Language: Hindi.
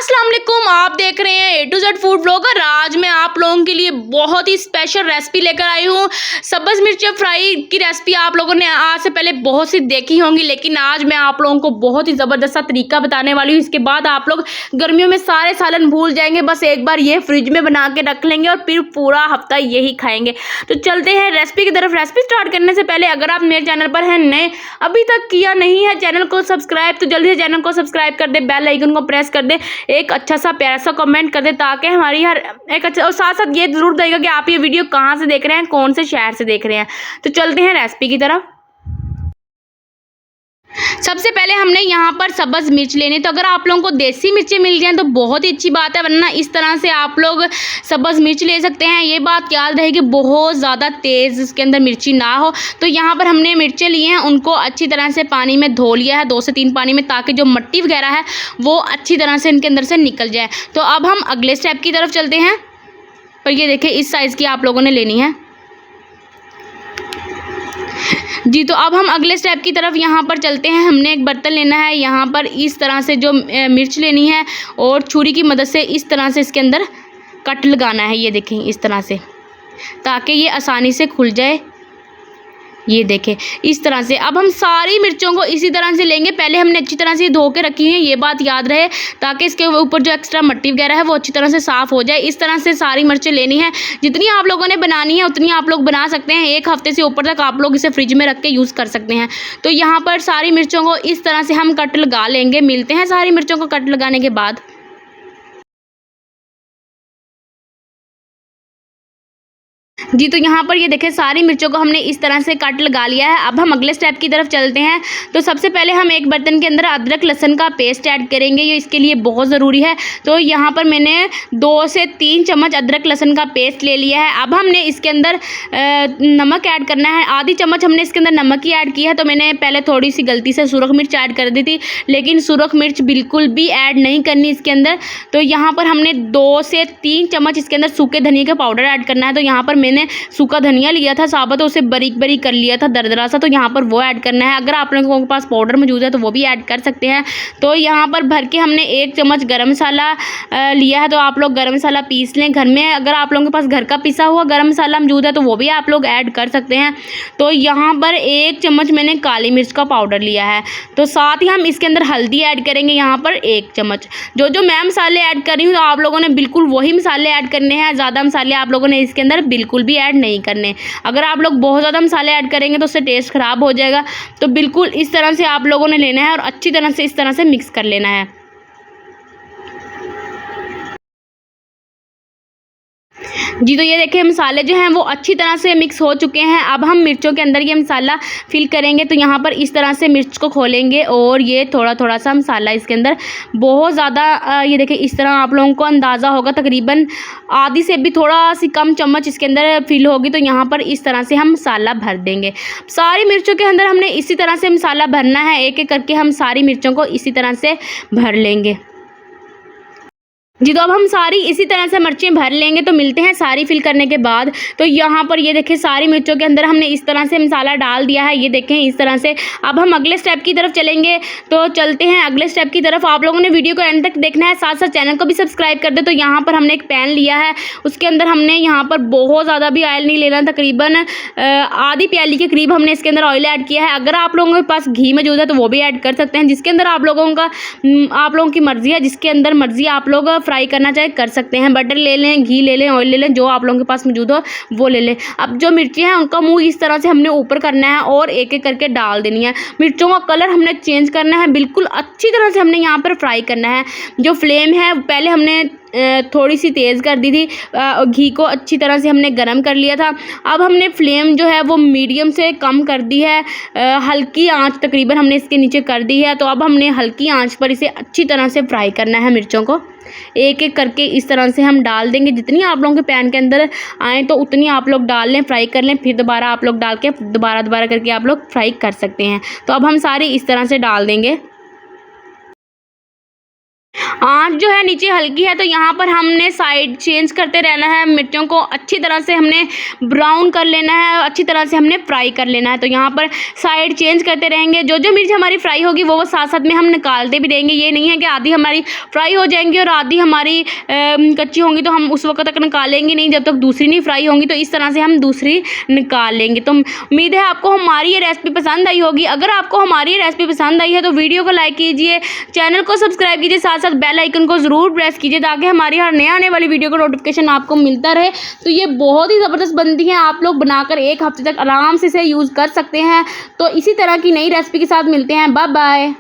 अस्सलाम वालेकुम, आप देख रहे हैं A to Z food blogger. आज मैं आप लोगों के लिए बहुत ही स्पेशल रेसिपी लेकर आई हूँ। सब्ज़ मिर्च फ्राई की रेसिपी आप लोगों ने आज से पहले बहुत सी देखी होंगी, लेकिन आज मैं आप लोगों को बहुत ही ज़बरदस्त तरीका बताने वाली हूँ। इसके बाद आप लोग गर्मियों में सारे सालन भूल जाएंगे, बस एक बार ये फ्रिज में बना के रख लेंगे और फिर पूरा हफ्ता यही खाएंगे। तो चलते हैं रेसिपी की तरफ। रेसिपी स्टार्ट करने से पहले अगर आप मेरे चैनल पर हैं नए, अभी तक किया नहीं है चैनल को सब्सक्राइब, तो जल्दी से चैनल को सब्सक्राइब कर दे, बेल आइकन को प्रेस कर दे, एक अच्छा सा प्यारा सा कमेंट कर दे ताकि हमारी हर एक अच्छा, और साथ साथ ये जरूर देगा कि आप ये वीडियो कहाँ से देख रहे हैं, कौन से शहर से देख रहे हैं। तो चलते हैं रेसिपी की तरफ। सबसे पहले हमने यहाँ पर सब्ज़ मिर्च लेनी, तो अगर आप लोगों को देसी मिर्चें मिल जाएं तो बहुत ही अच्छी बात है, वरना इस तरह से आप लोग सब्ज़ मिर्च ले सकते हैं। ये बात याद रहे कि बहुत ज़्यादा तेज़ इसके अंदर मिर्ची ना हो। तो यहाँ पर हमने मिर्चें ली हैं, उनको अच्छी तरह से पानी में धो लिया है, 2 से 3 पानी में, ताकि जो मिट्टी वगैरह है वो अच्छी तरह से इनके अंदर से निकल जाए। तो अब हम अगले स्टेप की तरफ चलते हैं। पर ये देखिए इस साइज़ की आप लोगों ने लेनी है जी। तो अब हम अगले स्टेप की तरफ यहाँ पर चलते हैं। हमने एक बर्तन लेना है, यहाँ पर इस तरह से जो मिर्च लेनी है और छुरी की मदद से इस तरह से इसके अंदर कट लगाना है। ये देखें इस तरह से, ताकि ये आसानी से खुल जाए। ये देखें इस तरह से। अब हम सारी मिर्चों को इसी तरह से लेंगे। पहले हमने अच्छी तरह से धो के रखी है, ये बात याद रहे, ताकि इसके ऊपर जो एक्स्ट्रा मिट्टी वगैरह है वो अच्छी तरह से साफ़ हो जाए। इस तरह से सारी मिर्चें लेनी है। जितनी आप लोगों ने बनानी है उतनी आप लोग बना सकते हैं। 1 हफ्ते से ऊपर तक आप लोग इसे फ्रिज में रख के यूज़ कर सकते हैं। तो यहाँ पर सारी मिर्चों को इस तरह से हम कट लगा लेंगे। मिलते हैं सारी मिर्चों को कट लगाने के बाद। जी, तो यहाँ पर ये देखें सारी मिर्चों को हमने इस तरह से कट लगा लिया है। अब हम अगले स्टेप की तरफ चलते हैं। तो सबसे पहले हम एक बर्तन के अंदर अदरक लहसुन का पेस्ट ऐड करेंगे, ये इसके लिए बहुत ज़रूरी है। तो यहाँ पर मैंने 2 से 3 चम्मच अदरक लहसुन का पेस्ट ले लिया है। अब हमने इसके अंदर नमक ऐड करना है। आधी चम्मच हमने इसके अंदर नमक ही ऐड किया है। तो मैंने पहले थोड़ी सी गलती से सुरख मिर्च ऐड कर दी थी, लेकिन सुरख मिर्च बिल्कुल भी ऐड नहीं करनी इसके अंदर। तो यहाँ पर हमने 2 से 3 चम्मच इसके अंदर सूखे धनिया का पाउडर ऐड करना है। तो यहाँ पर मैंने सूखा धनिया लिया था साबुत, तो उसे बारीक बारीक कर लिया था दरदरा सा, तो यहाँ पर वो ऐड करना है। अगर आप लोगों के पास पाउडर मौजूद है तो वो भी ऐड कर सकते हैं। तो यहाँ पर भर के हमने 1 चम्मच गरम मसाला लिया है। तो आप लोग गरम मसाला पीस लें घर में। अगर आप लोगों के पास घर का पिसा हुआ गरम मसाला मौजूद है तो वो भी आप लोग ऐड कर सकते हैं। तो यहाँ पर 1 चम्मच मैंने काली मिर्च का पाउडर लिया है। तो साथ ही हम इसके अंदर हल्दी ऐड करेंगे, यहाँ पर 1 चम्मच। जो मैं मसाले ऐड कर रही हूँ तो आप लोगों ने बिल्कुल वही मसाले ऐड करने हैं। ज़्यादा मसाले आप लोगों ने इसके अंदर बिल्कुल भी ऐड नहीं करने। अगर आप लोग बहुत ज़्यादा मसाले ऐड करेंगे तो उससे टेस्ट ख़राब हो जाएगा। तो बिल्कुल इस तरह से आप लोगों ने लेना है और अच्छी तरह से इस तरह से मिक्स कर लेना है। जी, तो ये देखिए मसाले जो हैं वो अच्छी तरह से मिक्स हो चुके हैं। अब हम मिर्चों के अंदर ये मसाला फिल करेंगे। तो यहाँ पर इस तरह से मिर्च को खोलेंगे और ये थोड़ा थोड़ा सा मसाला इसके अंदर, बहुत ज़्यादा ये देखिए इस तरह आप लोगों को अंदाज़ा होगा, तकरीबन आधी से भी थोड़ा सी कम चम्मच इसके अंदर फिल होगी। तो यहाँ पर इस तरह से हम मसाला भर देंगे। सारी मिर्चों के अंदर हमने इसी तरह से मसाला भरना है। एक एक करके हम सारी मिर्चों को इसी तरह से भर लेंगे जी। तो अब हम सारी इसी तरह से मिर्चें भर लेंगे। तो मिलते हैं सारी फिल करने के बाद। तो यहाँ पर ये देखें सारी मिर्चों के अंदर हमने इस तरह से मसाला डाल दिया है, ये देखें इस तरह से। अब हम अगले स्टेप की तरफ चलेंगे। तो चलते हैं अगले स्टेप की तरफ। आप लोगों ने वीडियो को एंड तक देखना है, साथ साथ चैनल को भी सब्सक्राइब कर दे। तो यहाँ पर हमने एक पैन लिया है, उसके अंदर हमने यहाँ पर बहुत ज़्यादा भी ऑयल नहीं लेना, तकरीबन आधी प्याली के करीब हमने इसके अंदर ऑयल ऐड किया है। अगर आप लोगों के पास घी मौजूद है तो वो भी ऐड कर सकते हैं, जिसके अंदर आप लोगों की मर्ज़ी है, जिसके अंदर मर्ज़ी आप लोग फ्राई करना चाहे कर सकते हैं। बटर ले लें, घी ले लें, ऑयल ले लें, जो आप लोगों के पास मौजूद हो वो ले लें। अब जो मिर्ची हैं उनका मुंह इस तरह से हमने ऊपर करना है और एक एक करके डाल देनी है। मिर्चों का कलर हमने चेंज करना है, बिल्कुल अच्छी तरह से हमने यहाँ पर फ्राई करना है। जो फ्लेम है पहले हमने थोड़ी सी तेज़ कर दी थी, घी को अच्छी तरह से हमने गरम कर लिया था। अब हमने फ्लेम जो है वो मीडियम से कम कर दी है, हल्की आंच तकरीबन हमने इसके नीचे कर दी है। तो अब हमने हल्की आंच पर इसे अच्छी तरह से फ्राई करना है। मिर्चों को एक एक करके इस तरह से हम डाल देंगे। जितनी आप लोगों के पैन के अंदर आए तो उतनी आप लोग डाल लें, फ्राई कर लें, फिर दोबारा आप लोग डाल के दोबारा करके आप लोग फ्राई कर सकते हैं। तो अब हम सारी इस तरह से डाल देंगे। आँच जो है नीचे हल्की है, तो यहाँ पर हमने साइड चेंज करते रहना है। मिर्चों को अच्छी तरह से हमने ब्राउन कर लेना है, अच्छी तरह से हमने फ्राई कर लेना है। तो यहाँ पर साइड चेंज करते रहेंगे। जो जो मिर्च हमारी फ्राई होगी वो साथ साथ में हम निकालते भी रहेंगे। ये नहीं है कि आधी हमारी फ्राई हो जाएंगी और आधी हमारी कच्ची होंगी तो हम उस वक्त तक निकालेंगे नहीं जब तक दूसरी नहीं फ्राई होंगी। तो इस तरह से हम दूसरी निकाल लेंगे। तो उम्मीद है आपको हमारी ये रेसिपी पसंद आई होगी। अगर आपको हमारी ये रेसिपी पसंद आई है तो वीडियो को लाइक कीजिए, चैनल को सब्सक्राइब कीजिए, साथ साथ बेल आइकन को ज़रूर प्रेस कीजिए ताकि हमारी हर नए आने वाली वीडियो का नोटिफिकेशन आपको मिलता रहे। तो ये बहुत ही ज़बरदस्त बनती है, आप लोग बनाकर 1 हफ्ते तक आराम से इसे यूज़ कर सकते हैं। तो इसी तरह की नई रेसिपी के साथ मिलते हैं। Bye bye.